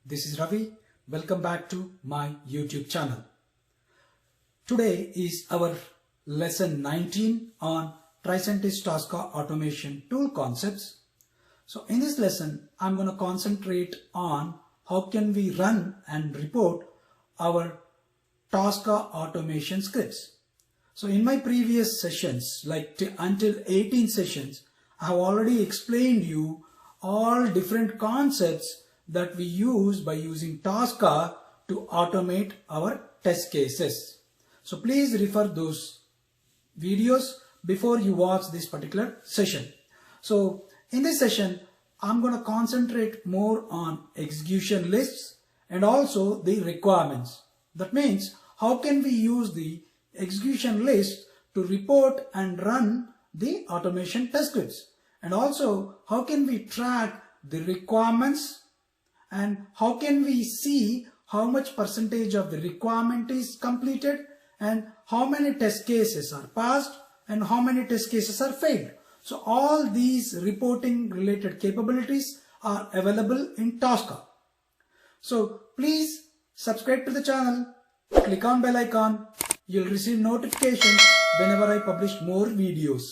This is Ravi. Welcome back to my YouTube channel. Today is our lesson 19 on Tricentis Tosca automation tool concepts. So in this lesson, I'm going to concentrate on how can we run and report our Tosca automation scripts. So in my previous sessions, until 18 sessions, I have already explained you all different concepts that we use by using Tosca to automate our test cases. So please refer those videos before you watch this particular session. So in this session, I'm going to concentrate more on execution lists and also the requirements. That means how can we use the execution list to report and run the automation test scripts, and also how can we track the requirements and how can we see how much percentage of the requirement is completed and how many test cases are passed and how many test cases are failed. So all these reporting related capabilities are available in Tosca. So please subscribe to the channel, click on bell icon. You'll receive notifications whenever I publish more videos.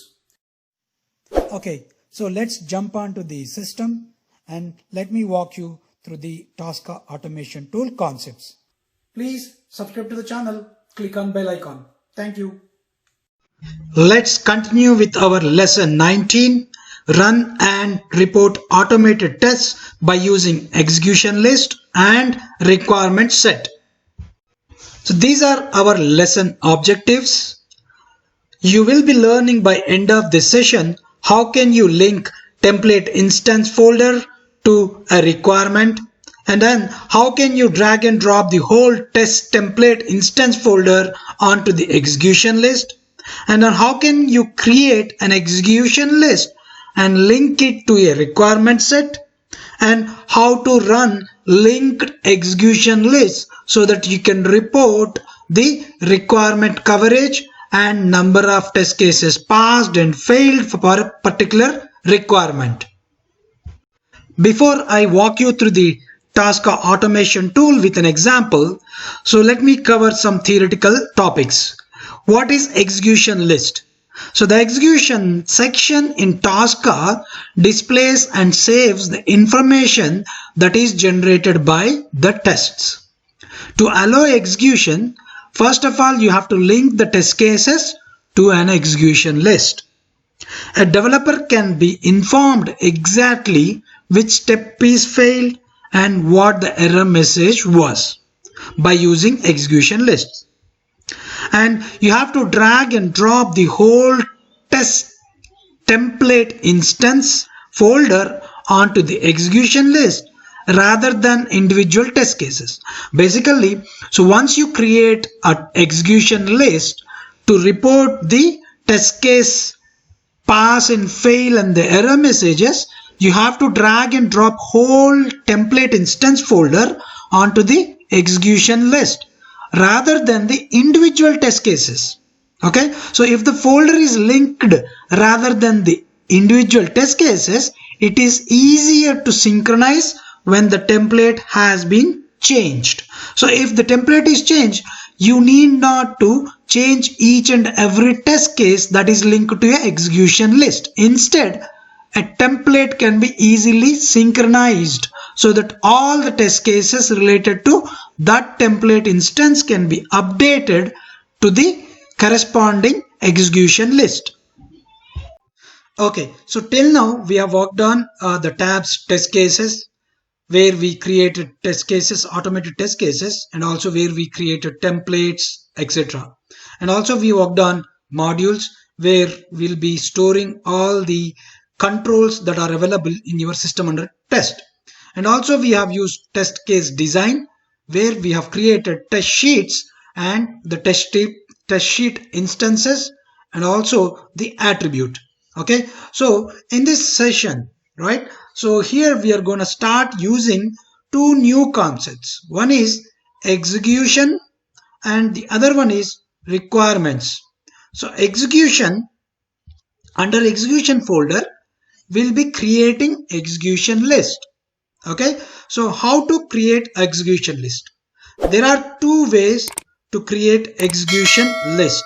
Okay, so let's jump onto the system and let me walk you through the Tosca automation tool concepts. Please subscribe to the channel, click on bell icon. Thank you. Let's continue with our lesson 19, run and report automated tests by using execution list and requirement set. So these are our lesson objectives. You will be learning by end of this session how can you link template instance folder to a requirement, and then how can you drag and drop the whole test template instance folder onto the execution list, and then how can you create an execution list and link it to a requirement set, and how to run linked execution lists so that you can report the requirement coverage and number of test cases passed and failed for a particular requirement. Before I walk you through the Tosca automation tool with an example, so let me cover some theoretical topics. What is execution list? So the execution section in Tosca displays and saves the information that is generated by the tests. To allow execution, first of all, you have to link the test cases to an execution list. A developer can be informed exactly which step is failed and what the error message was by using execution lists. And you have to drag and drop the whole test template instance folder onto the execution list rather than individual test cases. Basically, so once you create an execution list to report the test case pass and fail and the error messages, you have to drag and drop whole template instance folder onto the execution list rather than the individual test cases. Okay, so if the folder is linked rather than the individual test cases, it is easier to synchronize when the template has been changed. So if the template is changed, you need not to change each and every test case that is linked to your execution list. Instead, a template can be easily synchronized so that all the test cases related to that template instance can be updated to the corresponding execution list. Okay, so till now we have worked on the tabs test cases, where we created test cases, automated test cases, and also where we created templates, etc. And also we worked on modules where we'll be storing all the controls that are available in your system under test. And also we have used test case design, where we have created test sheets and the test sheet instances and also the attribute. Okay, so in this session, right, so here we are going to start using two new concepts. One is execution and the other one is requirements. So execution, under execution folder, we'll be creating execution list. Okay, so how to create execution list? There are two ways to create execution list.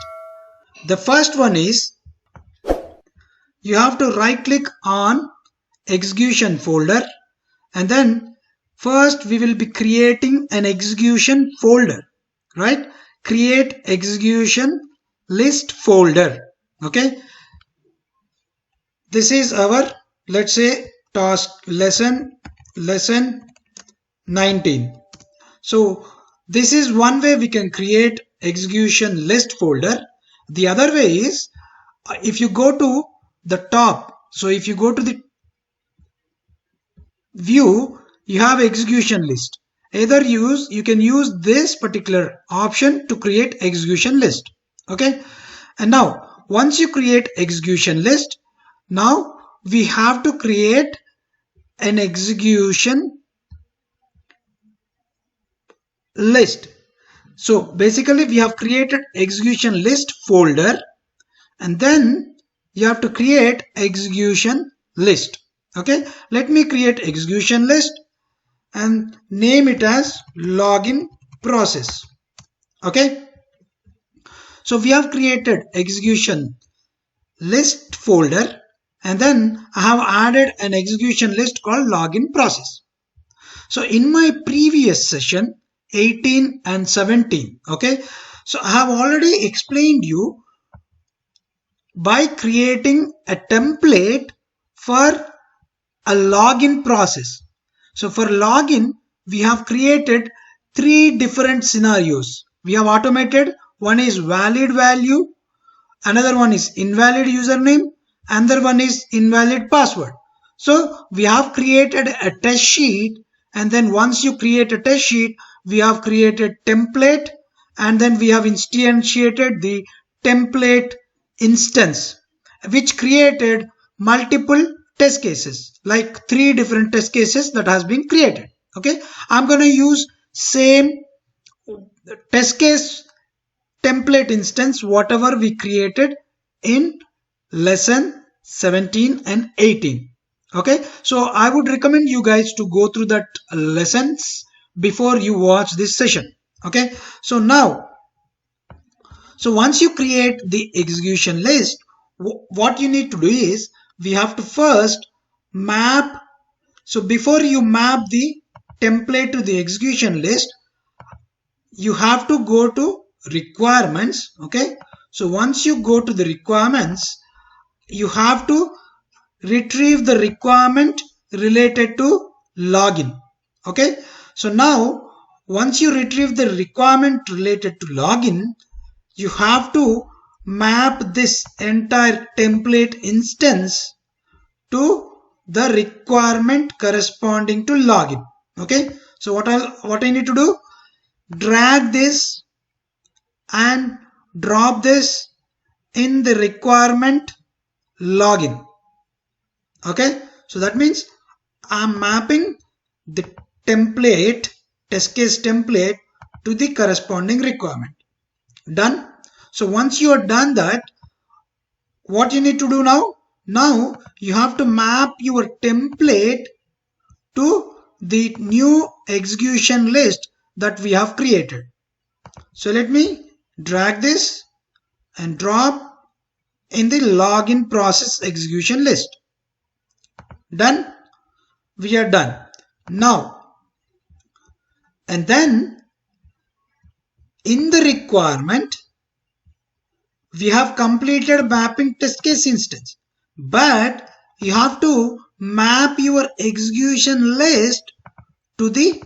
The first one is you have to right click on execution folder, and then first we will be creating an execution folder, right? Create execution list folder. Okay, this is our, let's say, task lesson 19. So this is one way we can create execution list folder. The other way is if you go to the top, so if you go to the view, you have execution list. Either you can use this particular option to create execution list. Okay, and now once you create execution list, now we have to create an execution list. So basically we have created execution list folder, and then you have to create execution list. Okay, let me create execution list and name it as login process. Okay, so we have created execution list folder, and then I have added an execution list called login process. So in my previous session 18 and 17, okay, so I have already explained you by creating a template for a login process. So for login, we have created three different scenarios. We have automated. One is valid value, another one is invalid username, another one is invalid password. So we have created a test sheet, and then once you create a test sheet, we have created template, and then we have instantiated the template instance, which created multiple test cases, like three different test cases that has been created. Okay, I'm going to use same test case template instance whatever we created in lesson 17 and 18. Okay, so I would recommend you guys to go through that lessons before you watch this session. Okay, so now, so once you create the execution list, what you need to do is we have to first map. So before you map the template to the execution list, you have to go to requirements. Okay, so once you go to the requirements, you have to retrieve the requirement related to login. Okay, so now once you retrieve the requirement related to login, you have to map this entire template instance to the requirement corresponding to login. Okay, so what I need to do, drag this and drop this in the requirement login. Okay, so that means I'm mapping the template, test case template, to the corresponding requirement. Done. So once you are done that, what you need to do now? Now you have to map your template to the new execution list that we have created. So let me drag this and drop in the login process execution list. Done. We are done. Now, and then in the requirement, we have completed mapping test case instance, but you have to map your execution list to the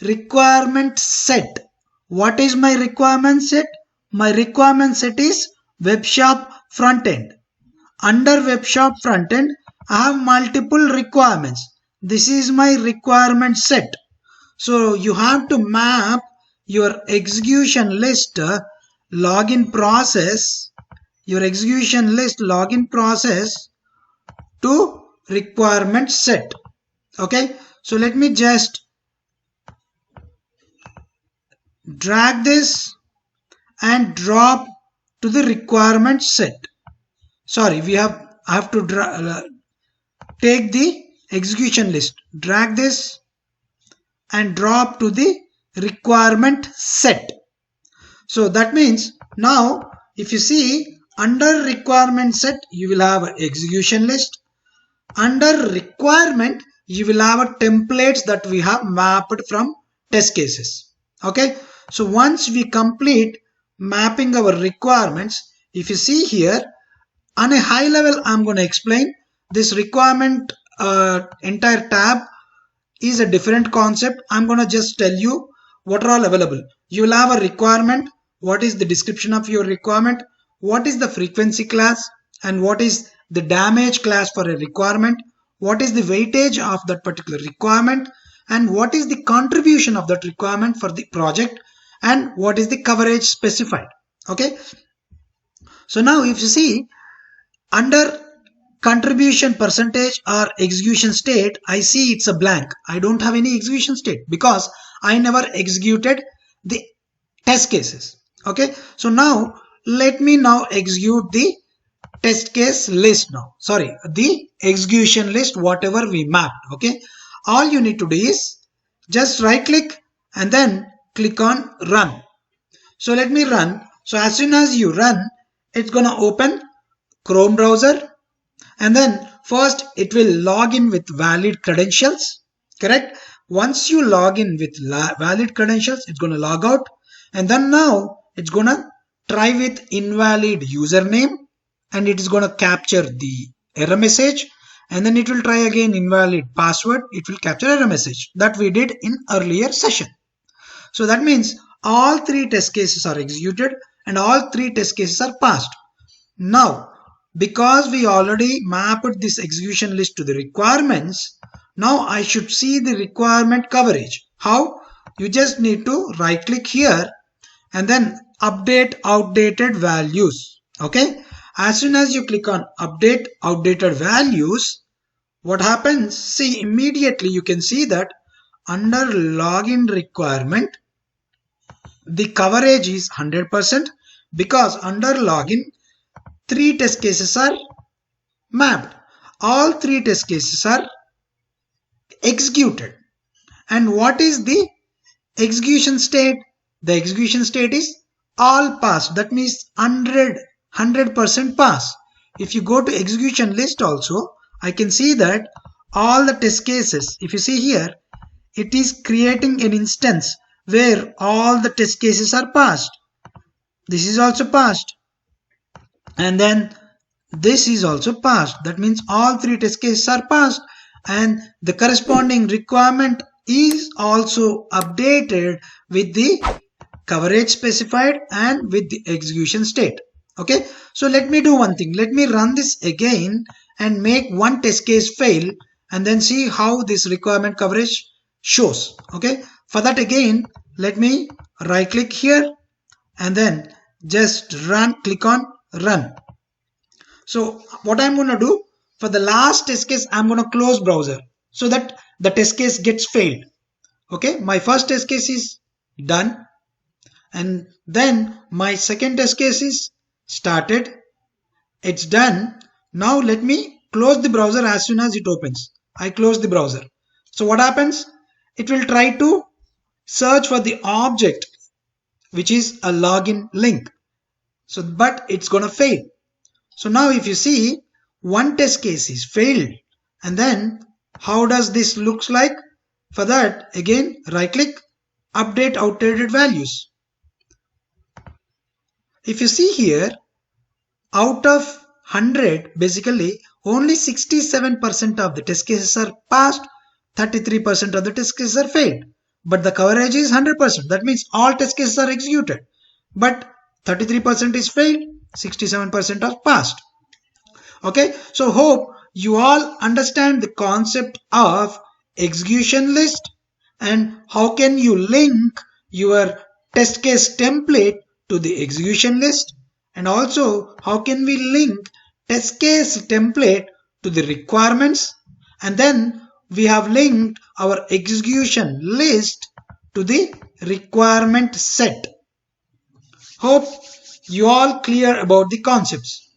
requirement set. What is my requirement set? My requirement set is web shop frontend. Under web shop frontend, I have multiple requirements. This is my requirement set. So you have to map your execution list login process, your execution list login process to requirement set. Okay, so let me just drag this and drop to the requirement set. Sorry, I have to take the execution list, drag this and drop to the requirement set. So that means now if you see under requirement set, you will have an execution list. Under requirement, you will have a templates that we have mapped from test cases. Okay. So once we complete mapping our requirements, if you see here on a high level, I'm going to explain this requirement entire tab is a different concept. I'm going to just tell you what are all available. You will have a requirement. What is the description of your requirement? What is the frequency class? And what is the damage class for a requirement? What is the weightage of that particular requirement? And what is the contribution of that requirement for the project? And what is the coverage specified? Okay. So now if you see under contribution percentage or execution state, I see it's a blank. I don't have any execution state because I never executed the test cases. Okay. So now let me now execute the test case list now. Sorry, the execution list, whatever we mapped. Okay. All you need to do is just right click and then click on run. So let me run. So as soon as you run, it's going to open Chrome browser. And then first it will log in with valid credentials, correct? Once you log in with valid credentials, it's going to log out. And then now it's going to try with invalid username and it is going to capture the error message. And then it will try again invalid password. It will capture error message that we did in earlier session. So that means all three test cases are executed and all three test cases are passed. Now, because we already mapped this execution list to the requirements, now I should see the requirement coverage. How? You just need to right click here and then update outdated values. Okay. As soon as you click on update outdated values, what happens? See, immediately you can see that under login requirement, the coverage is 100% because under login, three test cases are mapped. All three test cases are executed. And what is the execution state? The execution state is all passed. That means 100% pass. If you go to execution list also, I can see that all the test cases, if you see here, it is creating an instance where all the test cases are passed. This is also passed. And then this is also passed. That means all three test cases are passed and the corresponding requirement is also updated with the coverage specified and with the execution state. Okay. So let me do one thing. Let me run this again and make one test case fail and then see how this requirement coverage shows. Okay. For that again, let me right click here and then just click on run. So what I'm going to do for the last test case, I'm going to close browser so that the test case gets failed. Okay. My first test case is done. And then my second test case is started. It's done. Now let me close the browser as soon as it opens. I close the browser. So what happens? It will try to search for the object, which is a login link. So, but it's going to fail. So now if you see one test case is failed and then how does this looks like? For that again, right click, update outdated values. If you see here, out of 100, basically only 67% of the test cases are passed, 33% of the test cases are failed. But the coverage is 100%. That means all test cases are executed. But 33% is failed, 67% are passed. Okay, so hope you all understand the concept of execution list and how can you link your test case template to the execution list, and also how can we link test case template to the requirements, and then we have linked our execution list to the requirement set. Hope you all clear about the concepts.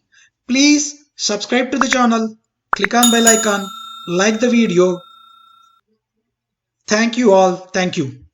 Please subscribe to the channel, click on bell icon, like the video. Thank you all. Thank you.